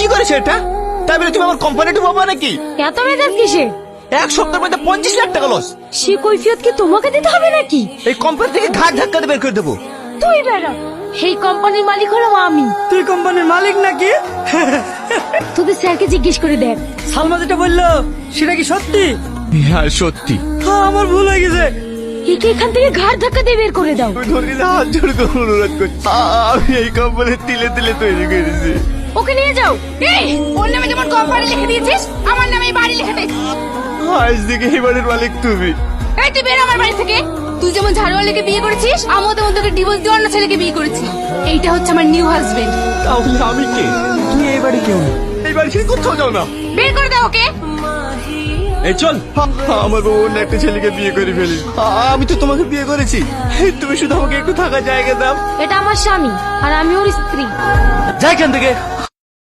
কি করেছো এটা? তাই বলে তুমি আমার কোম্পানি ডুবাবো নাকি? এত মেজাজ কিসে? এক সপ্তাহের মধ্যে 25 লাখ টাকা লস। সে কৈফিয়ত কি তোমাকে দিতে হবে নাকি? এই কোম্পানি থেকে ঘাট ধাক্কা দিয়ে বের করে দেবো। তুই বেরো। এই কোম্পানির মালিক হলাম আমি। তুই কোম্পানির মালিক নাকি? তোদের স্যারকে জিজ্ঞেস করে দেখ। সালমা যেটা বললো সেটা কি সত্যি? হ্যাঁ সত্যি। হ্যাঁ, আমার ভুল হয়ে গেছে। একে এখান থেকে ঘাট ধাক্কা দিয়ে বের করে দাও। আমি ধরে গেলে হাত জোড় করে অনুরোধ করছি, আমি এই কোম্পানির তিলে তিলে তৈরি করেছি। ওকে নিয়ে যাও। এই ওর নামে যেমন কোম্পানি লিখে দিয়েছিস, আমার নামে এই বাড়ি লিখে দে। আজ থেকে এই বাড়ির মালিক তুমি। এই তুই বের আমার বাড়ি থেকে। তুই যেমন ঝাড়ুয়ালাকে বিয়ে করেছিস, আমিও তেমন তোকে ডিভোর্স দিয়ে অন্য ছেলেকে বিয়ে করেছি। এইটা হচ্ছে আমার নিউ হাজবেন্ড। তাহলে আমি কে? তুমি এই বাড়ি কেউ না, এই বাড়ি ছেড়ে কোথাও যাও না। বের করে দাও ওকে। এই চল। আমার বউ অন্য একটা ছেলেকে বিয়ে করে ফেলি। আমি তো তোমাকে বিয়ে করেছি, তুমি শুধু আমাকে একটু থাকার জায়গা দাও। এটা আমার স্বামী আর আমি ওর স্ত্রী। যাই এখান থেকে।